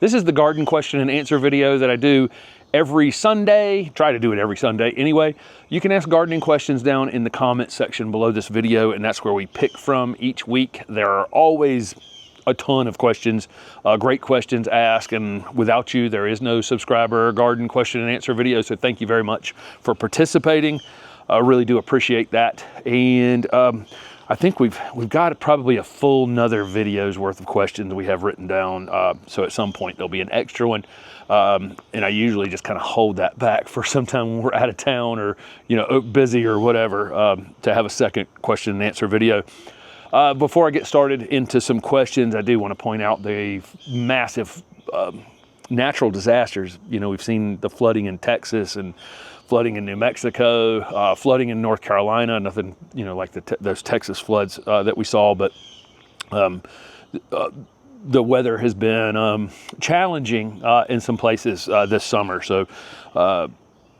This is the garden question and answer video that I do every Sunday. Try to do it every Sunday anyway. You can ask gardening questions down in the comments section below this video, and that's where we pick from each week. There are always a ton of questions, great questions asked, and without you, there is no subscriber garden question and answer video. So thank you very much for participating. I really do appreciate that. And I think we've got probably a full another video's worth of questions we have written down. So at some point there'll be an extra one. And I usually just kind of hold that back for sometime when we're out of town or, you know, busy or whatever, to have a second question and answer video. Before I get started into some questions, I do want to point out the massive natural disasters. You know, we've seen the flooding in Texas and flooding in New Mexico, flooding in North Carolina, nothing, you know, like those Texas floods that we saw, but the weather has been challenging in some places this summer. So,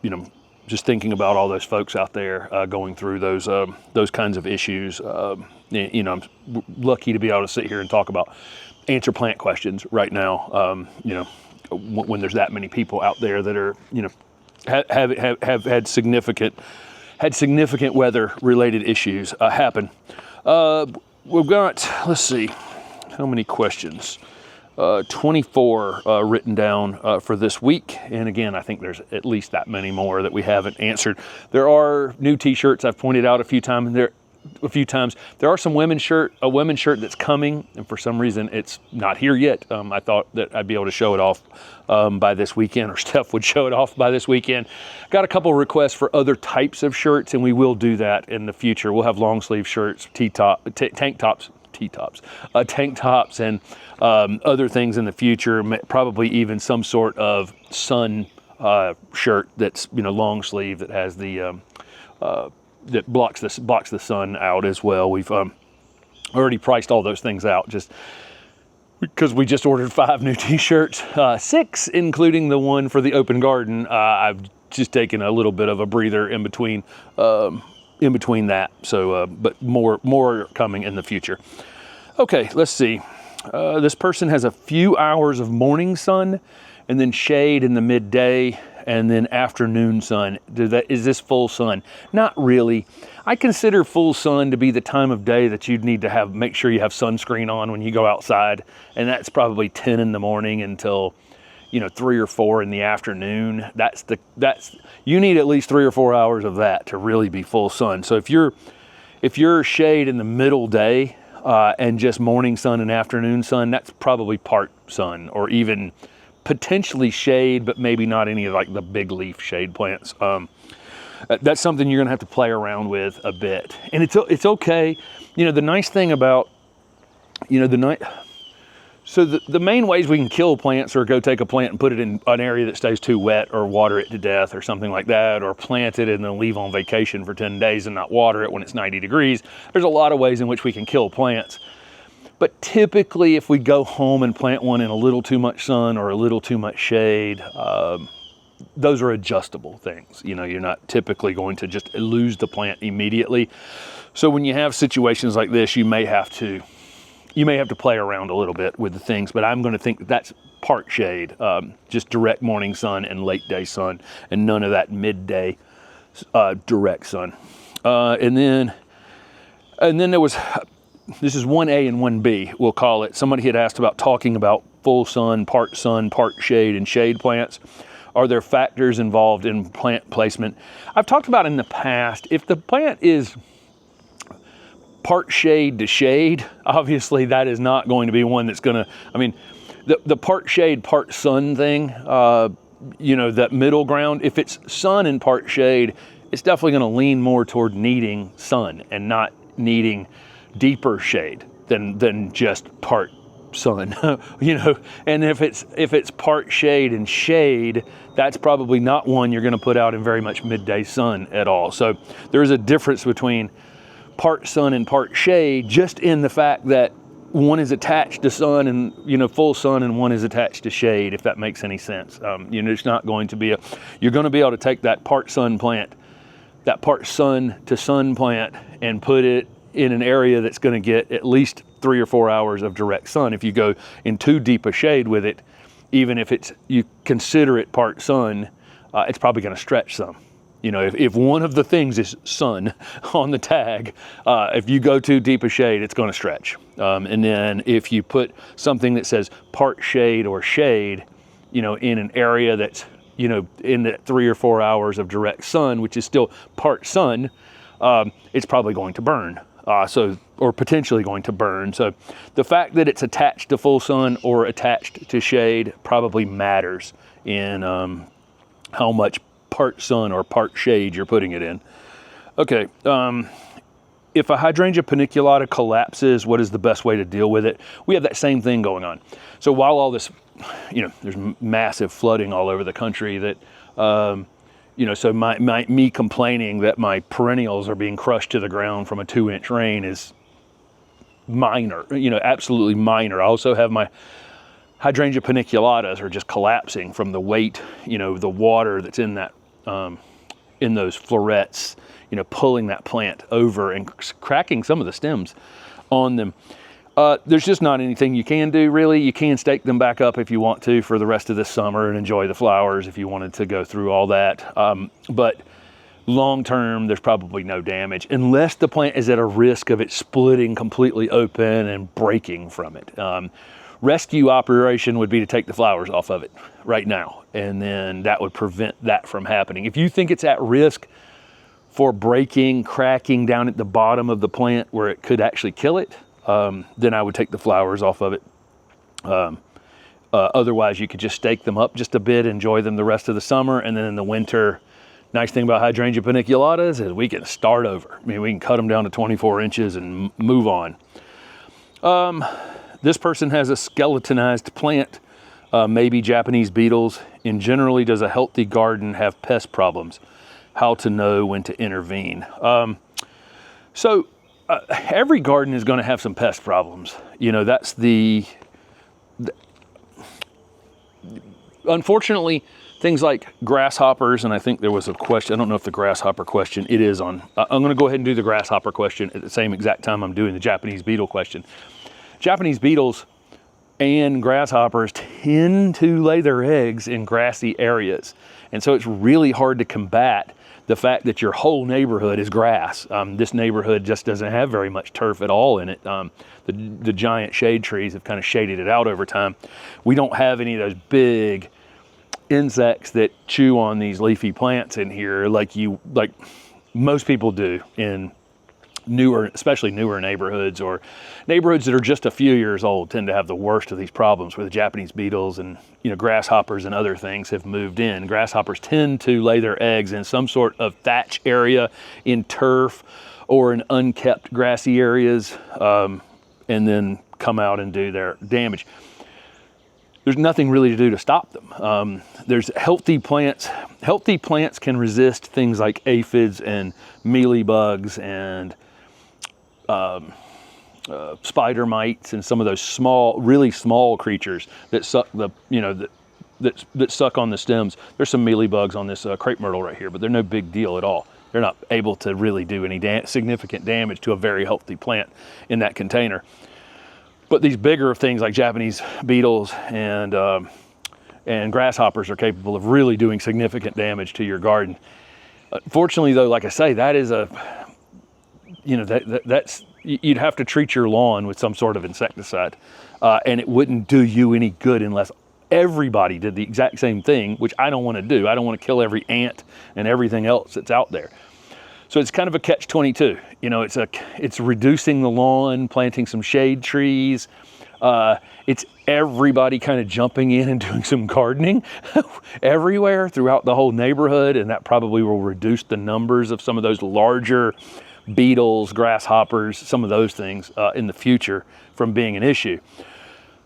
you know, just thinking about all those folks out there going through those kinds of issues. You know, I'm lucky to be able to sit here and talk about answer plant questions right now. You know, when there's that many people out there that are, you know, have had significant weather related issues happen. We've got, let's see, how many questions? 24 written down for this week. And again, I think there's at least that many more that we haven't answered. There are new t-shirts I've pointed out a few times. There are some a women's shirt that's coming, and for some reason it's not here yet. I thought that I'd be able to show it off by this weekend, or Steph would show it off by this weekend. Got a couple requests for other types of shirts, and we will do that in the future. We'll have long sleeve shirts, tank tops, and other things in the future. Probably even some sort of sun shirt that's, you know, long sleeve, that has the that blocks the sun out as well. We've already priced all those things out just because we just ordered 5 new t-shirts, 6 including the one for the open garden. I've just taken a little bit of a breather in between that. So, but more coming in the future. Okay, let's see. This person has a few hours of morning sun and then shade in the midday, and then afternoon sun. Is this full sun? Not really. I consider full sun to be the time of day that you'd need to make sure you have sunscreen on when you go outside, and that's probably 10 in the morning until, you know, 3 or 4 in the afternoon. You need at least 3 or 4 hours of that to really be full sun. So if you're shade in the middle day and just morning sun and afternoon sun, that's probably part sun, or even potentially shade, but maybe not any of like the big leaf shade plants. That's something you're gonna have to play around with a bit, and it's okay. You know, the nice thing about, you know, so the main ways we can kill plants are go take a plant and put it in an area that stays too wet, or water it to death or something like that, or plant it and then leave on vacation for 10 days and not water it when it's 90 degrees. There's a lot of ways in which we can kill plants. But typically, if we go home and plant one in a little too much sun or a little too much shade, those are adjustable things. You know, you're not typically going to just lose the plant immediately. So when you have situations like this, you may have to play around a little bit with the things. But I'm going to think that's part shade, just direct morning sun and late day sun, and none of that midday direct sun. And then there was. This is 1A and 1B, we'll call it. Somebody had asked about talking about full sun, part shade, and shade plants. Are there factors involved in plant placement? I've talked about in the past, if the plant is part shade to shade, obviously that is not going to be one that's gonna, I mean, the part shade, part sun thing, you know, that middle ground, if it's sun and part shade, it's definitely gonna lean more toward needing sun and not needing deeper shade than just part sun. You know, and if it's part shade and shade, that's probably not one you're going to put out in very much midday sun at all. So there is a difference between part sun and part shade, just in the fact that one is attached to sun and, you know, full sun, and one is attached to shade, if that makes any sense. You know, it's not going to be you're going to be able to take that part sun plant, that part sun to sun plant, and put it in an area that's going to get at least 3 or 4 hours of direct sun. If you go in too deep a shade with it, even if you consider it part sun, it's probably going to stretch some. You know, if one of the things is sun on the tag, if you go too deep a shade, it's going to stretch. And then if you put something that says part shade or shade, you know, in an area that's, you know, in the 3 or 4 hours of direct sun, which is still part sun, it's probably going to burn. Or potentially going to burn. So the fact that it's attached to full sun or attached to shade probably matters in how much part sun or part shade you're putting it in. Okay, if a hydrangea paniculata collapses, what is the best way to deal with it? We have that same thing going on. So while all this, you know, there's massive flooding all over the country that, you know, so me complaining that my perennials are being crushed to the ground from a 2-inch rain is minor, you know, absolutely minor. I also have my hydrangea paniculatas are just collapsing from the weight, you know, the water that's in that, in those florets, you know, pulling that plant over and cracking some of the stems on them. There's just not anything you can do, really. You can stake them back up if you want to for the rest of this summer and enjoy the flowers if you wanted to go through all that. But long term, there's probably no damage unless the plant is at a risk of it splitting completely open and breaking from it. Rescue operation would be to take the flowers off of it right now, and then that would prevent that from happening. If you think it's at risk for breaking, cracking down at the bottom of the plant where it could actually kill it, then I would take the flowers off of it. Otherwise, you could just stake them up just a bit, enjoy them the rest of the summer, and then in the winter, nice thing about hydrangea paniculatas is we can start over. I mean, we can cut them down to 24 inches and move on. This person has a skeletonized plant, maybe Japanese beetles. And generally, does a healthy garden have pest problems? How to know when to intervene? Every garden is going to have some pest problems. You know, that's unfortunately, things like grasshoppers, and I think there was a question, I don't know if the grasshopper question, it is on, I'm going to go ahead and do the grasshopper question at the same exact time I'm doing the Japanese beetle question. Japanese beetles and grasshoppers tend to lay their eggs in grassy areas. And so it's really hard to combat the fact that your whole neighborhood is grass. This neighborhood just doesn't have very much turf at all in it. The giant shade trees have kind of shaded it out over time. We don't have any of those big insects that chew on these leafy plants in here like most people do in newer, especially newer neighborhoods, or neighborhoods that are just a few years old tend to have the worst of these problems where the Japanese beetles and, you know, grasshoppers and other things have moved in. Grasshoppers tend to lay their eggs in some sort of thatch area, in turf, or in unkept grassy areas, and then come out and do their damage. There's nothing really to do to stop them. There's healthy plants. Healthy plants can resist things like aphids and mealybugs and spider mites and some of those small, really small creatures that suck the, you know, that suck on the stems. There's some mealybugs on this crepe myrtle right here, but they're no big deal at all. They're not able to really do any significant damage to a very healthy plant in that container. But these bigger things like Japanese beetles and grasshoppers are capable of really doing significant damage to your garden. Fortunately, though, like I say, that is that's you'd have to treat your lawn with some sort of insecticide, and it wouldn't do you any good unless everybody did the exact same thing, which I don't want to do. I don't want to kill every ant and everything else that's out there. So it's kind of a catch-22. You know, it's reducing the lawn, planting some shade trees. It's everybody kind of jumping in and doing some gardening everywhere throughout the whole neighborhood, and that probably will reduce the numbers of some of those larger beetles, grasshoppers, some of those things in the future from being an issue.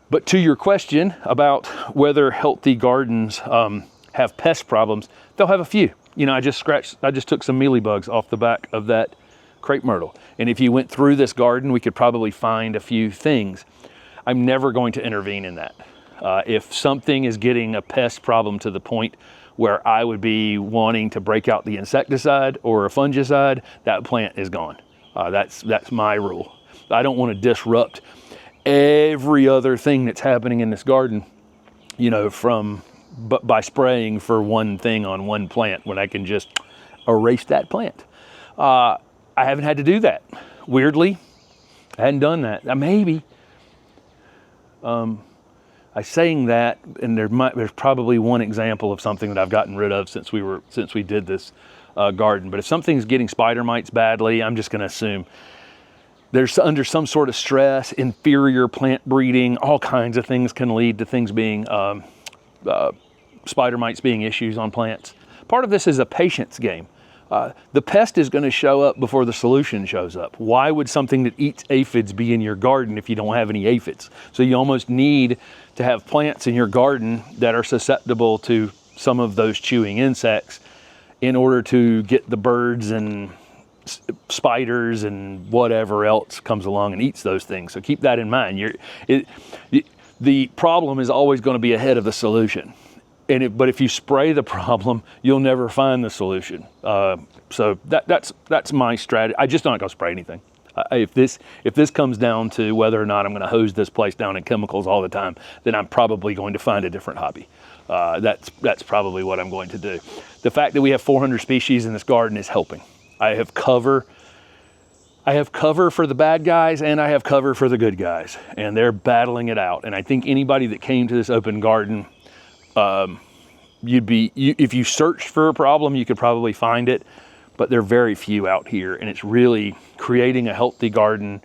But to your question about whether healthy gardens have pest problems, they'll have a few. You know, I just took some mealybugs off the back of that crepe myrtle. And if you went through this garden, we could probably find a few things. I'm never going to intervene in that. If something is getting a pest problem to the point where I would be wanting to break out the insecticide or a fungicide, that plant is gone. That's my rule. I don't want to disrupt every other thing that's happening in this garden you know, by spraying for one thing on one plant when I can just erase that plant. I haven't had to do that. Weirdly, I hadn't done that. Maybe. I'm saying that, and there's probably one example of something that I've gotten rid of since we did this garden. But if something's getting spider mites badly, I'm just going to assume there's under some sort of stress, inferior plant breeding, all kinds of things can lead to things being spider mites being issues on plants. Part of this is a patience game. The pest is going to show up before the solution shows up. Why would something that eats aphids be in your garden if you don't have any aphids? So you almost need to have plants in your garden that are susceptible to some of those chewing insects in order to get the birds and spiders and whatever else comes along and eats those things. So keep that in mind. The problem is always going to be ahead of the solution. But if you spray the problem, you'll never find the solution. So that's my strategy. I just not going to spray anything. If this comes down to whether or not I'm going to hose this place down in chemicals all the time, then I'm probably going to find a different hobby. That's probably what I'm going to do. The fact that we have 400 species in this garden is helping. I have cover for the bad guys and I have cover for the good guys, and they're battling it out. And I think anybody that came to this open garden, if you searched for a problem, you could probably find it, but there are very few out here. And it's really creating a healthy garden,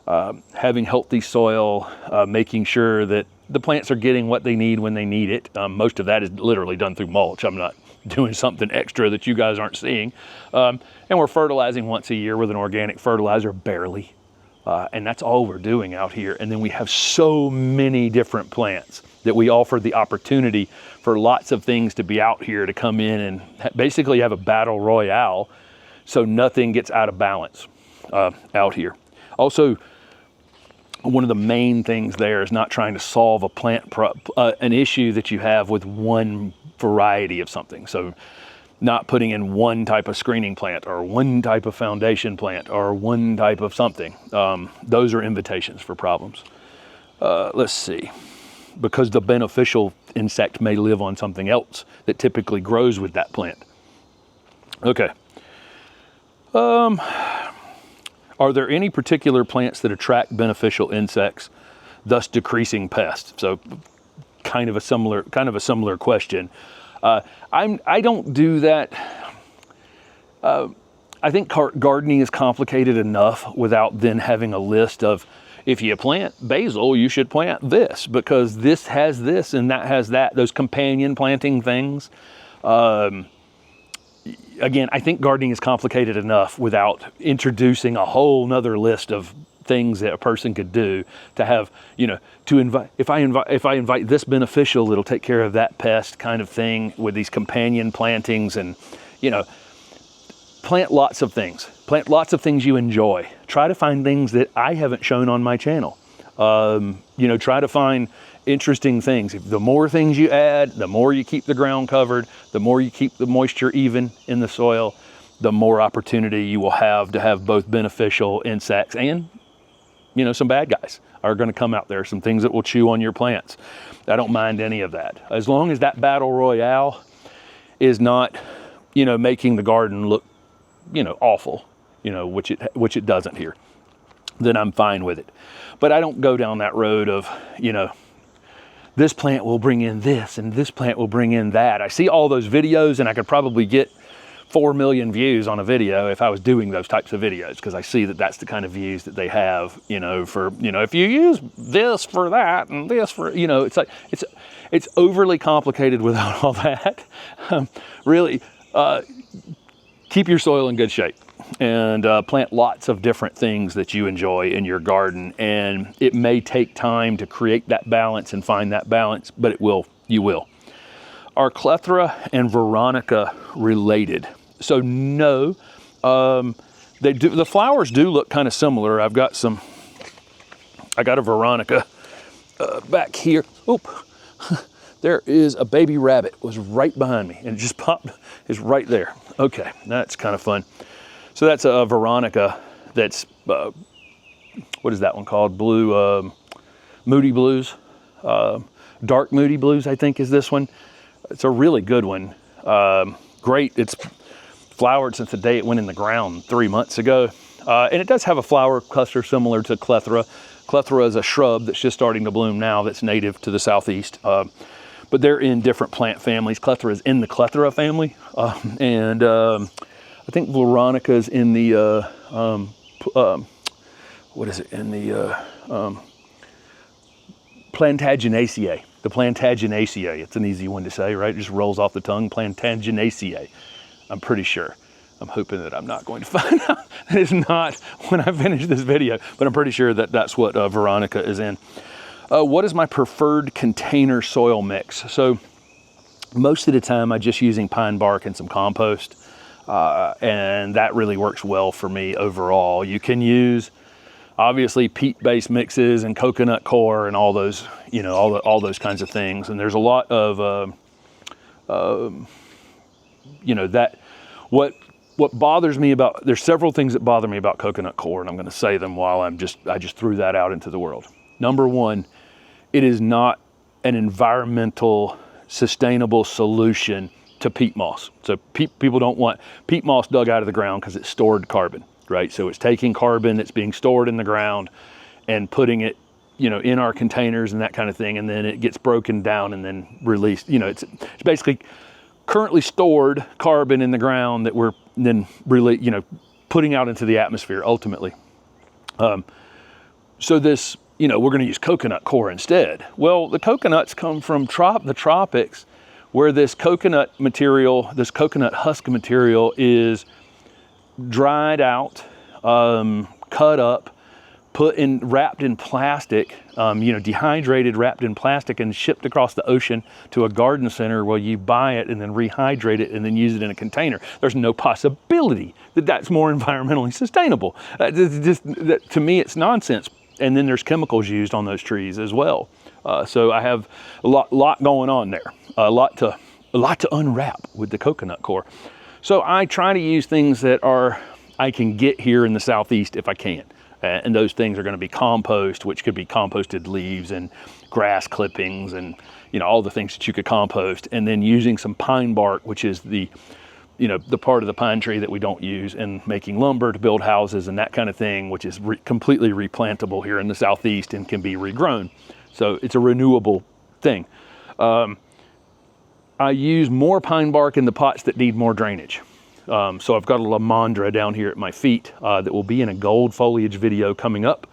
having healthy soil, making sure that the plants are getting what they need when they need it. Most of that is literally done through mulch. I'm not doing something extra that you guys aren't seeing. And we're fertilizing once a year with an organic fertilizer, barely. And that's all we're doing out here. And then we have so many different plants that we offer the opportunity for lots of things to be out here to come in and basically have a battle royale, so nothing gets out of balance out here. Also, one of the main things there is not trying to solve an issue that you have with one variety of something. So not putting in one type of screening plant or one type of foundation plant or one type of something. Those are invitations for problems. Let's see. Because the beneficial insect may live on something else that typically grows with that plant. Okay. Are there any particular plants that attract beneficial insects, thus decreasing pests? So kind of a similar question. I don't do that. I think gardening is complicated enough without then having a list of, if you plant basil, you should plant this because this has this and that has that, those companion planting things. Again, I think gardening is complicated enough without introducing a whole nother list of things that a person could do to have, if I invite this beneficial, it'll take care of that pest kind of thing with these companion plantings and, plant lots of things. Plant lots of things you enjoy. Try to find things that I haven't shown on my channel. Try to find interesting things. The more things you add, the more you keep the ground covered, the more you keep the moisture even in the soil, the more opportunity you will have to have both beneficial insects and, some bad guys are going to come out there, some things that will chew on your plants. I don't mind any of that. As long as that battle royale is not, making the garden look awful, which it doesn't here, then I'm fine with it. But I don't go down that road of, this plant will bring in this and this plant will bring in that. I see all those videos and I could probably get 4 million views on a video if I was doing those types of videos, because I see that that's the kind of views that they have, if you use this for that and this for, it's like, it's overly complicated without all that. Really, keep your soil in good shape and plant lots of different things that you enjoy in your garden. And it may take time to create that balance and find that balance, but you will. Are Clethra and Veronica related? So no, they do. The flowers do look kind of similar. I got a Veronica back here. Oop. There is a baby rabbit was right behind me and it just popped, is right there. Okay, that's kind of fun. So that's a Veronica that's, what is that one called? Blue, Moody Blues. Dark Moody Blues, I think, is this one. It's a really good one. Great. It's flowered since the day it went in the ground 3 months ago. And it does have a flower cluster similar to Clethra. Clethra is a shrub that's just starting to bloom now that's native to the southeast. But they're in different plant families. Clethra is in the Clethra family. And I think Veronica is in the, what is it, in the Plantaginaceae. The Plantaginaceae. It's an easy one to say, right? It just rolls off the tongue. Plantaginaceae. I'm pretty sure. I'm hoping that I'm not going to find out that it's not when I finish this video, but I'm pretty sure that that's what Veronica is in. What is my preferred container soil mix? So most of the time I'm just using pine bark and some compost, and that really works well for me overall. You can use obviously peat-based mixes and coconut coir and all those, you know, all those kinds of things. And there's a lot of, you know, that what bothers me about, there's several things that bother me about coconut coir, and I'm going to say them while I just threw that out into the world. Number one, it is not an environmental sustainable solution to peat moss. So people don't want peat moss dug out of the ground because it's stored carbon, right? So it's taking carbon that's being stored in the ground and putting it, you know, in our containers and that kind of thing, and then it gets broken down and then released. You know, it's basically currently stored carbon in the ground that we're then really, you know, putting out into the atmosphere ultimately. So this, you know, we're going to use coconut coir instead. Well, the coconuts come from the tropics, where this coconut material, this coconut husk material is dried out, cut up, wrapped in plastic, you know, dehydrated, wrapped in plastic, and shipped across the ocean to a garden center where you buy it and then rehydrate it and then use it in a container. There's no possibility that that's more environmentally sustainable. To me, it's nonsense. And then there's chemicals used on those trees as well. So I have a lot going on there, a lot to unwrap with the coconut coir. So I try to use things that I can get here in the southeast if I can. And those things are going to be compost, which could be composted leaves and grass clippings and, you know, all the things that you could compost. And then using some pine bark, which is the, you know, the part of the pine tree that we don't use, and making lumber to build houses and that kind of thing, which is completely replantable here in the southeast and can be regrown. So it's a renewable thing. I use more pine bark in the pots that need more drainage. So I've got a lamandra down here at my feet that will be in a gold foliage video coming up.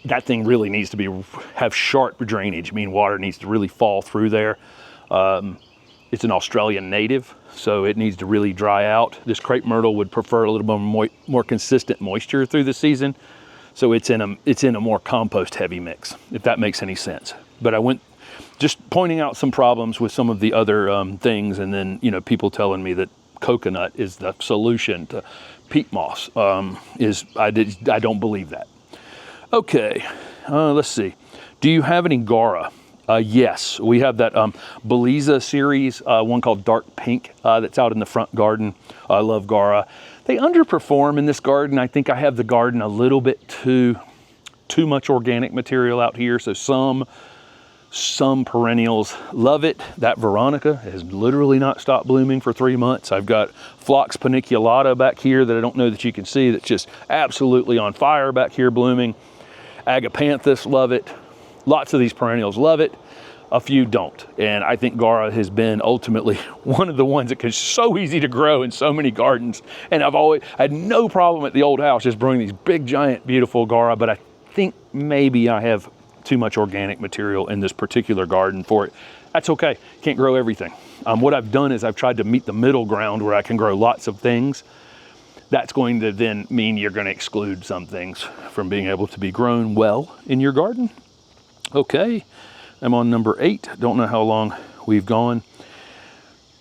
That thing really needs to have sharp drainage. I mean, water needs to really fall through there. It's an Australian native, so it needs to really dry out. This crepe myrtle would prefer a little more consistent moisture through the season. So it's in a more compost heavy mix, if that makes any sense. But I went just pointing out some problems with some of the other things, and then, you know, people telling me that coconut is the solution to peat moss. I don't believe that. Okay, let's see. Do you have any Gaura? Yes, we have that Beliza series, one called Dark Pink, that's out in the front garden. I love Gaura. They underperform in this garden. I think I have the garden a little bit too much organic material out here. So some perennials love it. That Veronica has literally not stopped blooming for 3 months. I've got Phlox paniculata back here that I don't know that you can see, that's just absolutely on fire back here blooming. Agapanthus love it. Lots of these perennials love it. A few don't. And I think Gaura has been ultimately one of the ones that is so easy to grow in so many gardens. And I've always had no problem at the old house just growing these big, giant, beautiful Gaura, but I think maybe I have too much organic material in this particular garden for it. That's okay. Can't grow everything. What I've done is I've tried to meet the middle ground where I can grow lots of things. That's going to then mean you're going to exclude some things from being able to be grown well in your garden. Okay, I'm on number 8. Don't know how long we've gone.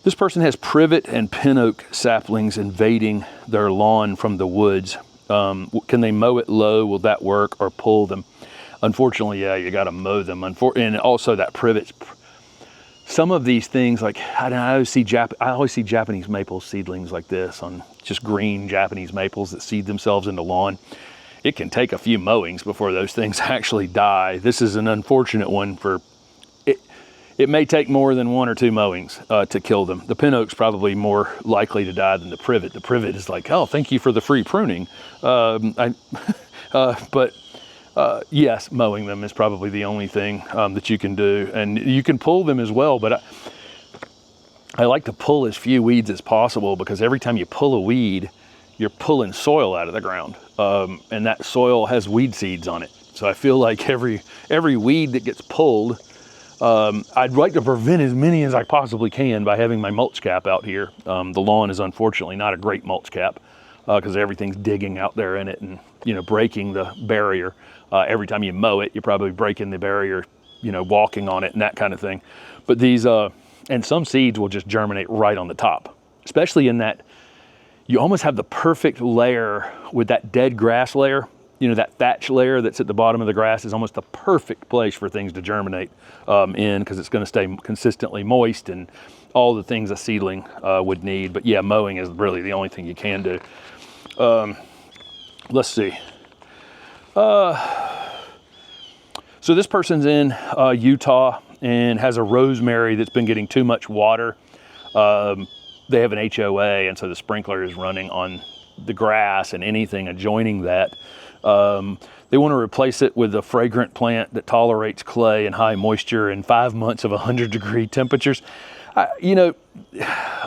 This person has privet and pin oak saplings invading their lawn from the woods. Can they mow it low? Will that work, or pull them? Unfortunately, yeah, you got to mow them. And also that privet. Some of these things, like I always see Japanese maple seedlings like this on just green Japanese maples that seed themselves into lawn. It can take a few mowings before those things actually die. This is an unfortunate one for it may take more than 1 or 2 mowings to kill them. The pin oak's probably more likely to die than the privet. The privet is like, oh, thank you for the free pruning. Yes, mowing them is probably the only thing that you can do. And you can pull them as well, but I like to pull as few weeds as possible, because every time you pull a weed, you're pulling soil out of the ground. And that soil has weed seeds on it. So I feel like every weed that gets pulled, I'd like to prevent as many as I possibly can by having my mulch cap out here. The lawn is unfortunately not a great mulch cap, because everything's digging out there in it and, you know, breaking the barrier. Every time you mow it, you're probably breaking the barrier, you know, walking on it and that kind of thing. But these, and some seeds will just germinate right on the top, especially in that you almost have the perfect layer with that dead grass layer. You know, that thatch layer that's at the bottom of the grass is almost the perfect place for things to germinate in, because it's going to stay consistently moist and all the things a seedling would need. But yeah, mowing is really the only thing you can do. Let's see. So this person's in Utah and has a rosemary that's been getting too much water. They have an HOA, and so the sprinkler is running on the grass and anything adjoining that. They want to replace it with a fragrant plant that tolerates clay and high moisture and 5 months of 100-degree temperatures. You know,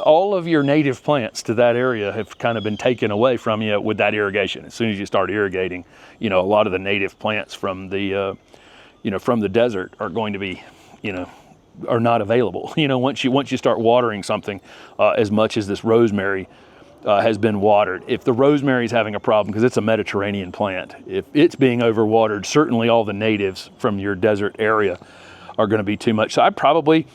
all of your native plants to that area have kind of been taken away from you with that irrigation. As soon as you start irrigating, you know, a lot of the native plants from the, you know, from the desert are going to be, you know, are not available. You know, once you start watering something as much as this rosemary has been watered. If the rosemary is having a problem, because it's a Mediterranean plant, if it's being overwatered, certainly all the natives from your desert area are going to be too much. So I probably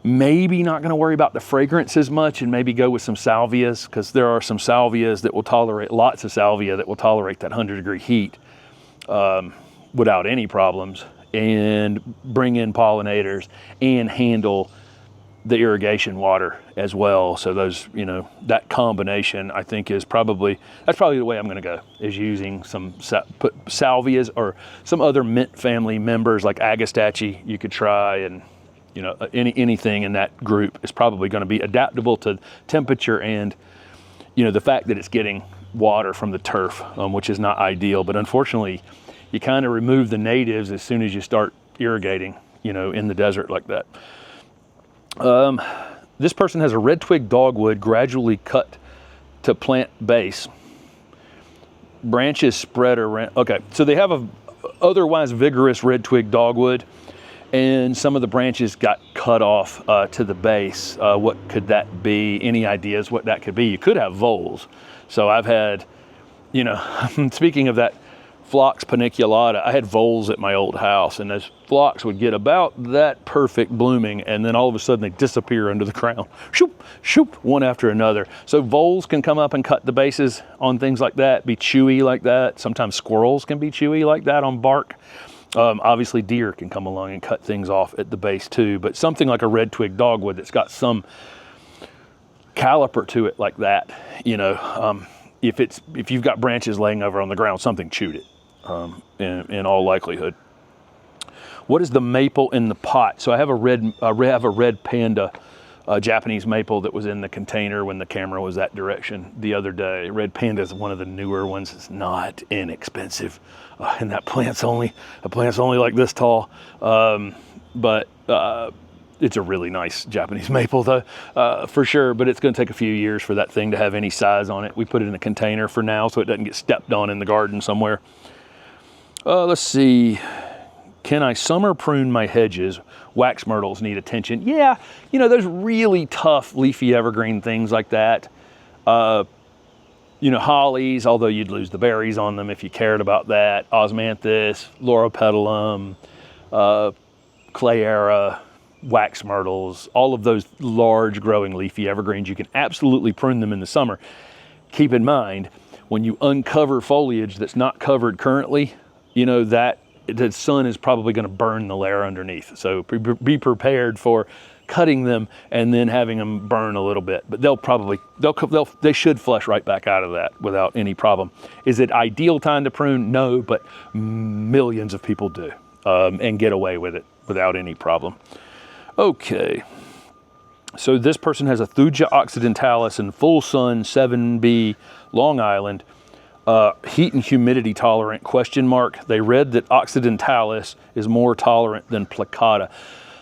maybe not going to worry about the fragrance as much, and maybe go with some salvias, because there are some salvias that will tolerate, lots of salvia that will tolerate that 100-degree heat without any problems, and bring in pollinators and handle the irrigation water as well. So those, you know, that combination I think is probably, that's probably the way I'm going to go, is using some salvias or some other mint family members like agastache you could try, and you know, anything in that group is probably going to be adaptable to temperature and, you know, the fact that it's getting water from the turf, which is not ideal. But unfortunately, you kind of remove the natives as soon as you start irrigating, you know, in the desert like that. This person has a red twig dogwood gradually cut to plant base. Branches spread around. Okay, so they have a otherwise vigorous red twig dogwood, and some of the branches got cut off to the base. What could that be? Any ideas what that could be? You could have voles. So I've had, you know, speaking of that Phlox paniculata, I had voles at my old house, and those phlox would get about that perfect blooming, and then all of a sudden they disappear under the ground. Shoop, shoop, one after another. So voles can come up and cut the bases on things like that, be chewy like that. Sometimes squirrels can be chewy like that on bark. Obviously deer can come along and cut things off at the base too, but something like a red twig dogwood that's got some caliper to it like that, you know, if you've got branches laying over on the ground, something chewed it. In all likelihood. What is the maple in the pot? So I have a red Panda Japanese maple that was in the container when the camera was that direction the other day. Red Panda is one of the newer ones. It's not inexpensive, and that plant's only like this tall, but it's a really nice Japanese maple though, for sure. But it's going to take a few years for that thing to have any size on it. We put it in a container for now so it doesn't get stepped on in the garden somewhere. Let's see. Can I summer prune my hedges? Wax myrtles need attention. Yeah, you know, those really tough leafy evergreen things like that. You know, hollies, although you'd lose the berries on them if you cared about that. Osmanthus, Loropetalum, Clethra, wax myrtles, all of those large growing leafy evergreens, you can absolutely prune them in the summer. Keep in mind, when you uncover foliage that's not covered currently, you know, that the sun is probably going to burn the layer underneath. So be prepared for cutting them and then having them burn a little bit. But they should flush right back out of that without any problem. Is it ideal time to prune? No, but millions of people do and get away with it without any problem. Okay. So this person has a Thuja occidentalis in full sun, 7B, Long Island. Heat and humidity tolerant, question mark. They read that occidentalis is more tolerant than plicata.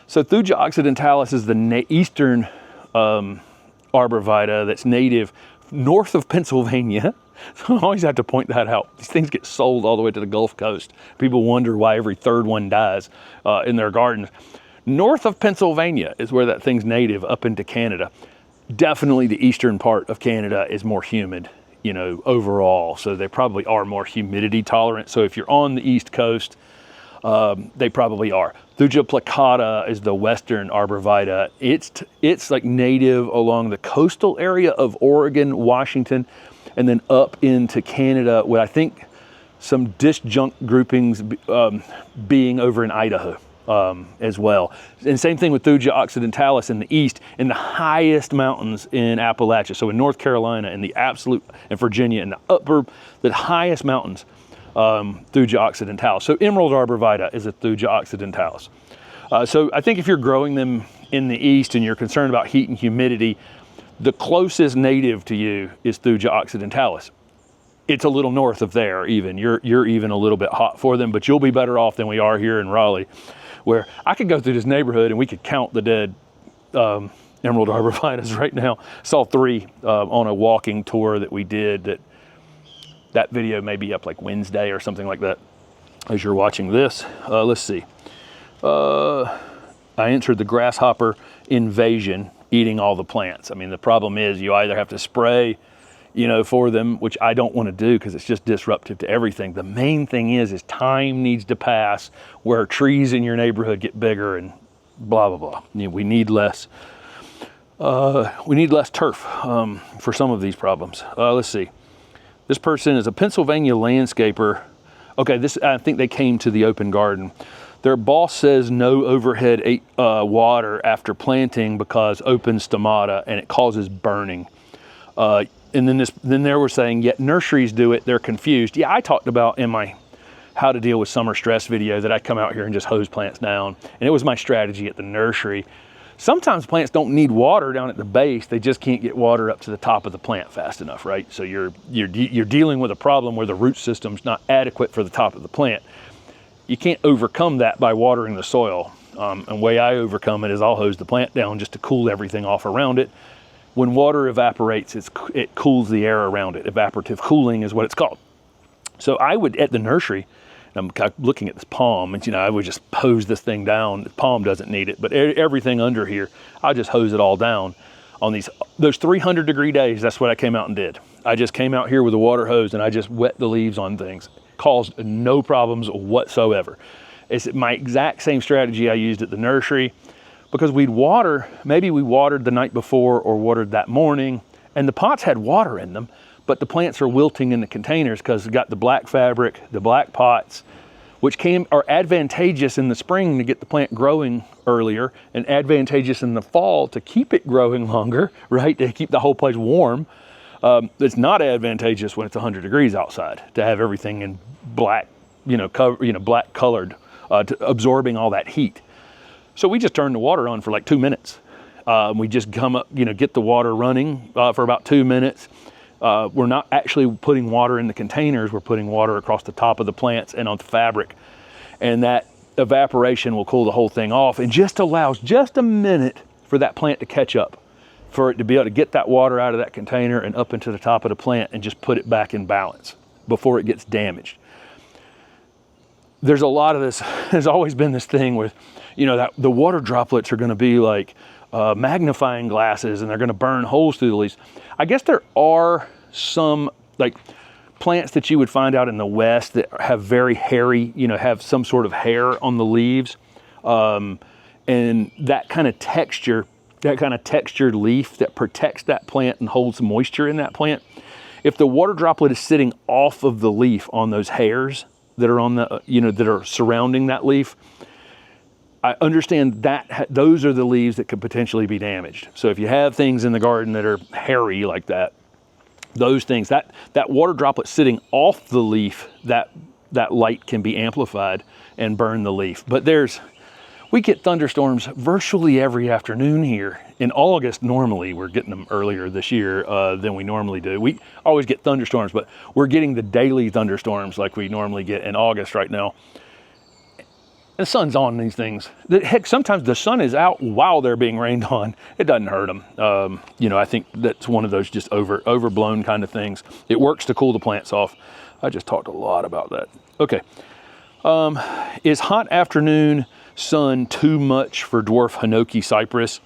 So Thuja occidentalis is the eastern Arborvitae that's native north of Pennsylvania. So I always have to point that out. These things get sold all the way to the Gulf Coast. People wonder why every third one dies in their gardens. North of Pennsylvania is where that thing's native, up into Canada. Definitely the eastern part of Canada is more humid, you know, overall. So they probably are more humidity tolerant. So if you're on the East Coast, they probably are. Thuja plicata is the western Arborvitae. It's like native along the coastal area of Oregon, Washington, and then up into Canada, with I think some disjunct groupings being over in Idaho as well. And same thing with Thuja occidentalis in the east, in the highest mountains in Appalachia. So in North Carolina, in the absolute, and Virginia, in the highest mountains, Thuja occidentalis. So Emerald Arborvitae is a Thuja occidentalis. So I think if you're growing them in the east and you're concerned about heat and humidity, the closest native to you is Thuja occidentalis. It's a little north of there even. You're even a little bit hot for them, but you'll be better off than we are here in Raleigh, where I could go through this neighborhood and we could count the dead Emerald Arborvitaes right now. Saw 3 on a walking tour that we did. That video may be up like Wednesday or something like that as you're watching this. Let's see. I answered the grasshopper invasion eating all the plants. I mean, the problem is you either have to spray, you know, for them, which I don't want to do because it's just disruptive to everything. The main thing is time needs to pass where trees in your neighborhood get bigger and blah, blah, blah. You know, we need less turf for some of these problems. Let's see. This person is a Pennsylvania landscaper. Okay, I think they came to the open garden. Their boss says no overhead water after planting because open stomata and it causes burning. And then they were saying, yet nurseries do it, they're confused. Yeah, I talked about in my how to deal with summer stress video that I come out here and just hose plants down. And it was my strategy at the nursery. Sometimes plants don't need water down at the base, they just can't get water up to the top of the plant fast enough, right? So you're dealing with a problem where the root system's not adequate for the top of the plant. You can't overcome that by watering the soil. And the way I overcome it is I'll hose the plant down just to cool everything off around it. When water evaporates, it cools the air around it. Evaporative cooling is what it's called. So I would, at the nursery, I'm looking at this palm, and I would just hose this thing down. The palm doesn't need it, but everything under here, I just hose it all down. On those 300-degree days, that's what I came out and did. I just came out here with a water hose and I just wet the leaves on things. Caused no problems whatsoever. It's my exact same strategy I used at the nursery, because maybe we watered the night before or watered that morning, and the pots had water in them, but the plants are wilting in the containers because we've got the black fabric, the black pots, which are advantageous in the spring to get the plant growing earlier and advantageous in the fall to keep it growing longer, right? To keep the whole place warm. It's not advantageous when it's 100 degrees outside to have everything in black, black colored, absorbing all that heat. So we just turn the water on for like 2 minutes. We just come up, get the water running for about 2 minutes. We're not actually putting water in the containers. We're putting water across the top of the plants and on the fabric. And that evaporation will cool the whole thing off and just allows just a minute for that plant to catch up, for it to be able to get that water out of that container and up into the top of the plant and just put it back in balance before it gets damaged. There's a lot of this, there's always been this thing with, that the water droplets are going to be like magnifying glasses and they're going to burn holes through the leaves. I guess there are some like plants that you would find out in the West that have very hairy, have some sort of hair on the leaves. And that kind of textured leaf that protects that plant and holds moisture in that plant. If the water droplet is sitting off of the leaf on those hairs that are on the, that are surrounding that leaf, I understand that those are the leaves that could potentially be damaged. So if you have things in the garden that are hairy like that, those things, that water droplet sitting off the leaf, that light can be amplified and burn the leaf. But We get thunderstorms virtually every afternoon here. In August, normally, we're getting them earlier this year than we normally do. We always get thunderstorms, but we're getting the daily thunderstorms like we normally get in August right now. The sun's on these things. Heck, sometimes the sun is out while they're being rained on. It doesn't hurt them. You know, I think that's one of those just overblown kind of things. It works to cool the plants off. I just talked a lot about that. Okay. Is hot afternoon sun too much for dwarf hinoki cypress?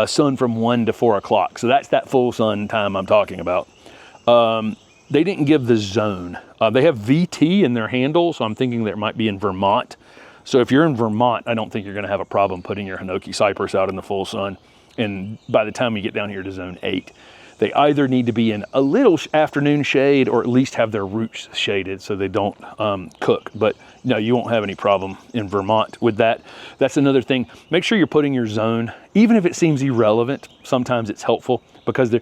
Sun from 1 to 4 o'clock. So that's that full sun time I'm talking about. They didn't give the zone. They have VT in their handle, so I'm thinking that it might be in Vermont. So if you're in Vermont, I don't think you're going to have a problem putting your hinoki cypress out in the full sun. And by the time you get down here to zone 8, they either need to be in a little afternoon shade or at least have their roots shaded so they don't cook. But no, you won't have any problem in Vermont with that. That's another thing. Make sure you're putting your zone, even if it seems irrelevant, sometimes it's helpful because the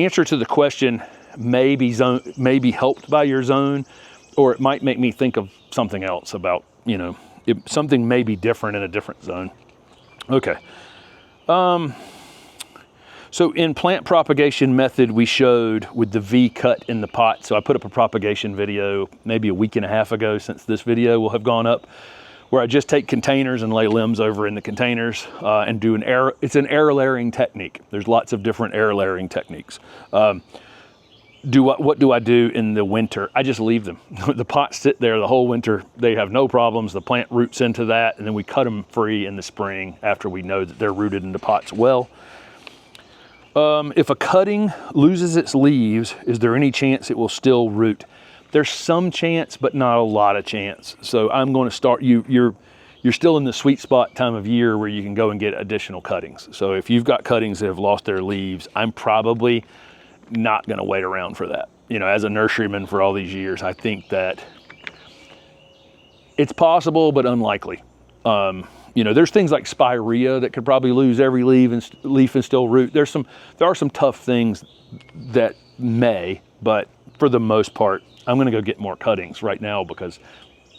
answer to the question may be helped by your zone, or it might make me think of something else about, you know, something may be different in a different zone. Okay. So in plant propagation method, we showed with the V cut in the pot. So I put up a propagation video maybe a week and a half ago since this video will have gone up, where I just take containers and lay limbs over in the containers and do it's an air layering technique. There's lots of different air layering techniques. What do I do in the winter? I just leave them. The pots sit there the whole winter. They have no problems. The plant roots into that, and then we cut them free in the spring after we know that they're rooted into pots well. If a cutting loses its leaves, is there any chance it will still root? There's some chance, but not a lot of chance. So I'm going to start, you're still in the sweet spot time of year where you can go and get additional cuttings. So if you've got cuttings that have lost their leaves, I'm probably not going to wait around for that. You know, as a nurseryman for all these years, I think that it's possible, but unlikely. You know, there's things like spirea that could probably lose every leaf and still root. There are some tough things that may, but for the most part, I'm going to go get more cuttings right now because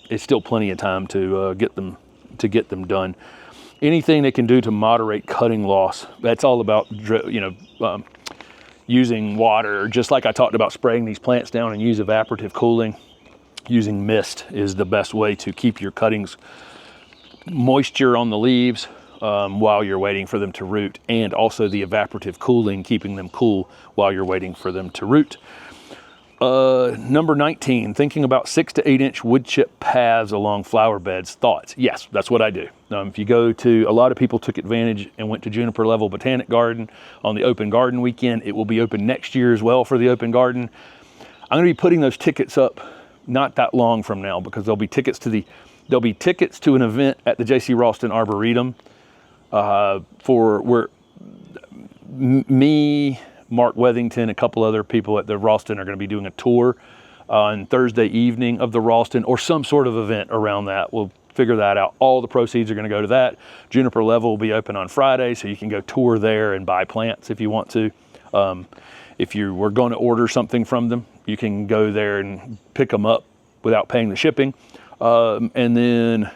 it's still plenty of time to get them done. Anything they can do to moderate cutting loss, that's all about, you know, using water, just like I talked about spraying these plants down and use evaporative cooling. Using mist is the best way to keep your cuttings moisture on the leaves while you're waiting for them to root, and also the evaporative cooling, keeping them cool while you're waiting for them to root. Number 19, thinking about 6 to 8 inch wood chip paths along flower beds. Thoughts? Yes, that's what I do. If you go to, a lot of people took advantage and went to Juniper Level Botanic Garden on the open garden weekend. It will be open next year as well for the open garden. I'm going to be putting those tickets up not that long from now because there'll be tickets to an event at the J.C. Ralston Arboretum for where me, Mark Wethington, a couple other people at the Ralston are going to be doing a tour on Thursday evening of the Ralston or some sort of event around that. We'll figure that out. All the proceeds are going to go to that. Juniper Level will be open on Friday, so you can go tour there and buy plants if you want to. If you were going to order something from them, you can go there and pick them up without paying the shipping. And then,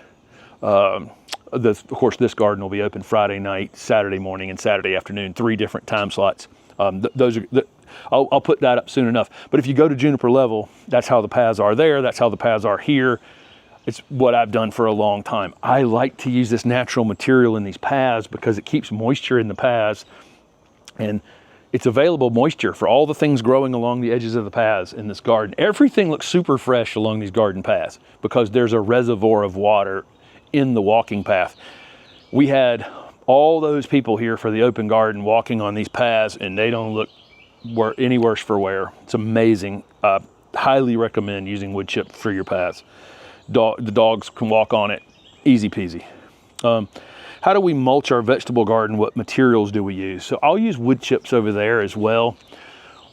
of course, this garden will be open Friday night, Saturday morning, and Saturday afternoon, 3 different time slots. I'll put that up soon enough. But if you go to Juniper Level, that's how the paths are there. That's how the paths are here. It's what I've done for a long time. I like to use this natural material in these paths because it keeps moisture in the paths, and it's available moisture for all the things growing along the edges of the paths in this garden. Everything looks super fresh along these garden paths because there's a reservoir of water in the walking path. We had all those people here for the open garden walking on these paths, and they don't look any worse for wear. It's amazing. Highly recommend using wood chip for your paths. The dogs can walk on it, easy peasy. How do we mulch our vegetable garden? What materials do we use? So I'll use wood chips over there as well.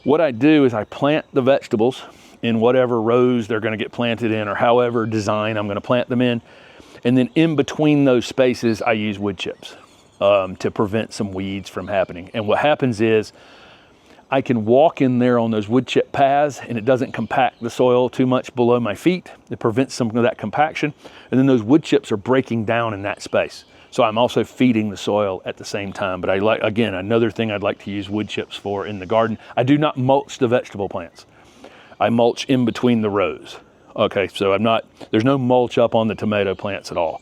What I do is I plant the vegetables in whatever rows they're going to get planted in, or however design I'm going to plant them in. And then in between those spaces, I use wood chips to prevent some weeds from happening. And what happens is I can walk in there on those wood chip paths and it doesn't compact the soil too much below my feet. It prevents some of that compaction. And then those wood chips are breaking down in that space. So I'm also feeding the soil at the same time. But I like, again, another thing I'd like to use wood chips for in the garden. I do not mulch the vegetable plants. I mulch in between the rows. Okay, so there's no mulch up on the tomato plants at all.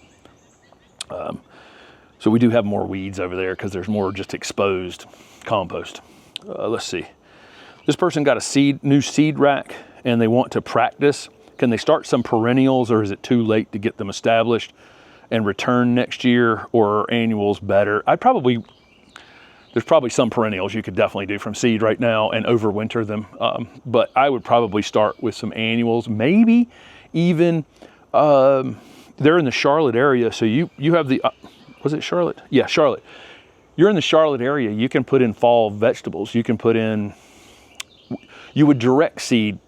So we do have more weeds over there because there's more just exposed compost. Let's see. This person got a new seed rack and they want to practice. Can they start some perennials, or is it too late to get them established and return next year, or are annuals better? There's probably some perennials you could definitely do from seed right now and overwinter them. But I would probably start with some annuals, maybe even, they're in the Charlotte area. So you have the, was it Charlotte? Yeah, Charlotte. You're in the Charlotte area, you can put in fall vegetables. You would direct seed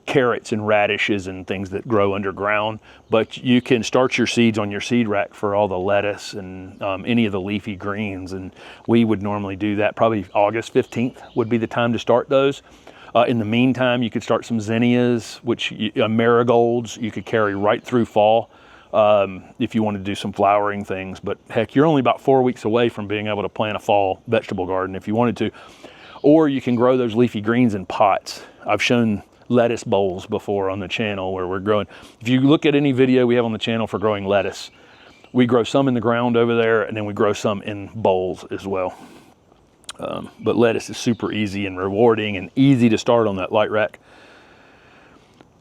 carrots and radishes and things that grow underground, but you can start your seeds on your seed rack for all the lettuce and any of the leafy greens. And we would normally do that. Probably August 15th would be the time to start those. In the meantime, you could start some zinnias, marigolds, you could carry right through fall. If you want to do some flowering things, but heck, you're only about 4 weeks away from being able to plant a fall vegetable garden if you wanted to. Or you can grow those leafy greens in pots. I've shown lettuce bowls before on the channel where we're growing. If you look at any video we have on the channel for growing lettuce, we grow some in the ground over there, and then we grow some in bowls as well. But lettuce is super easy and rewarding and easy to start on that light rack.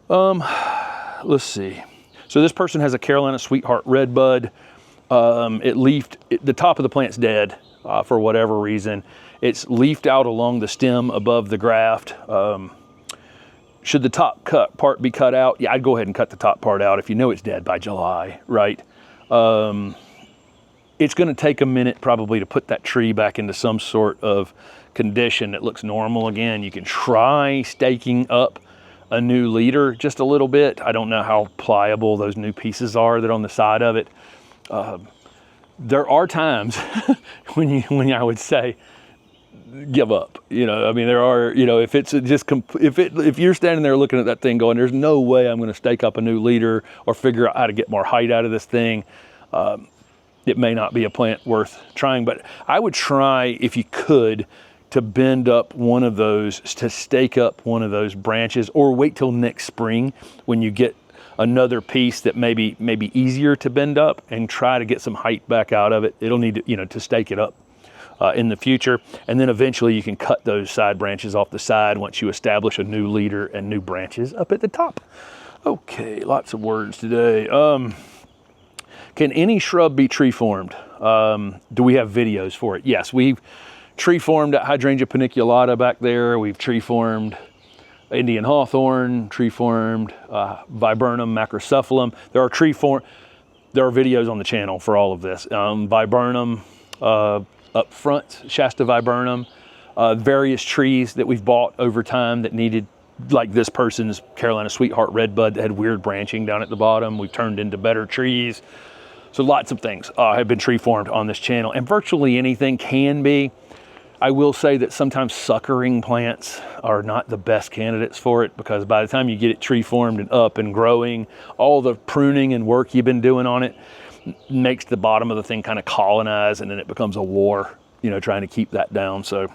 Let's see. So this person has a Carolina Sweetheart Redbud. The top of the plant's dead for whatever reason. It's leafed out along the stem above the graft. Should the top part be cut out? Yeah, I'd go ahead and cut the top part out if you know it's dead by July, right? It's going to take a minute probably to put that tree back into some sort of condition that looks normal again. You can try staking up a new leader just a little bit. I don't know how pliable those new pieces are that are on the side of it. There are times when I would say give up. I mean, there are, if you're standing there looking at that thing going, there's no way I'm going to stake up a new leader or figure out how to get more height out of this thing. It may not be a plant worth trying, but I would try, if you could, to bend up one of those, to stake up one of those branches, or wait till next spring when you get another piece that may be easier to bend up, and try to get some height back out of it. It'll need to, to stake it up in the future. And then eventually you can cut those side branches off the side once you establish a new leader and new branches up at the top. Okay, lots of words today. Can any shrub be tree formed? Do we have videos for it? Yes, we've tree formed at Hydrangea paniculata back there. We've tree formed Indian hawthorn, tree formed viburnum macrocephalum. There are videos on the channel for all of this. Viburnum up front, Shasta viburnum, various trees that we've bought over time that needed, like this person's Carolina Sweetheart Redbud that had weird branching down at the bottom. We've turned into better trees. So lots of things have been tree formed on this channel, and virtually anything can be. I will say that sometimes suckering plants are not the best candidates for it, because by the time you get it tree formed and up and growing, all the pruning and work you've been doing on it makes the bottom of the thing kind of colonize, and then it becomes a war, trying to keep that down. So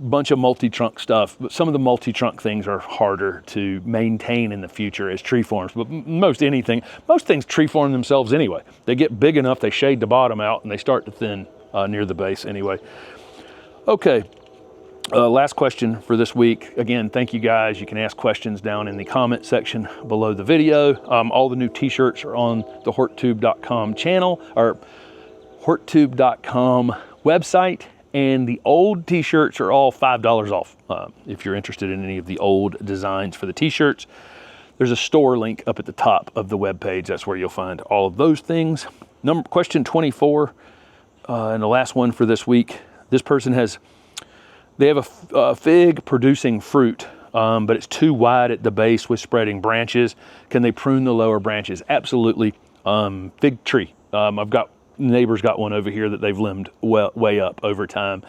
bunch of multi-trunk stuff, but some of the multi-trunk things are harder to maintain in the future as tree forms. But most things tree form themselves anyway. They get big enough, they shade the bottom out, and they start to thin near the base anyway. Okay, last question for this week. Again, thank you guys. You can ask questions down in the comment section below the video. All the new t-shirts are on the HortTube.com channel, or HortTube.com website. And the old t-shirts are all $5 off. If you're interested in any of the old designs for the t-shirts, there's a store link up at the top of the web page. That's where you'll find all of those things. Question 24, and the last one for this week. This person they have a fig producing fruit, but it's too wide at the base with spreading branches. Can they prune the lower branches? Absolutely. Fig tree. Neighbors got one over here that they've limbed way up over time.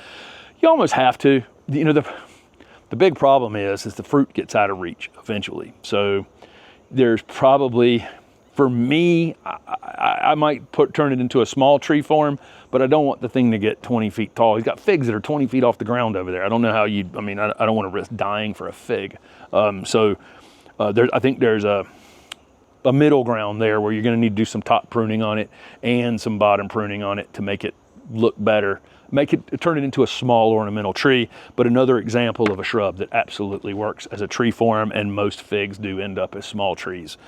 You almost have to. You know, the big problem is the fruit gets out of reach eventually. So there's probably, for me, I might turn it into a small tree form, but I don't want the thing to get 20 feet tall. He's got figs that are 20 feet off the ground over there. I don't know how I don't want to risk dying for a fig. I think there's a middle ground there where you're going to need to do some top pruning on it and some bottom pruning on it to make it look better. Turn it into a small ornamental tree, but another example of a shrub that absolutely works as a tree form, and most figs do end up as small trees.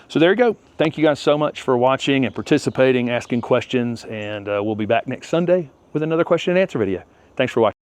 So there you go. Thank you guys so much for watching and participating, asking questions, and we'll be back next Sunday with another question and answer video. Thanks for watching.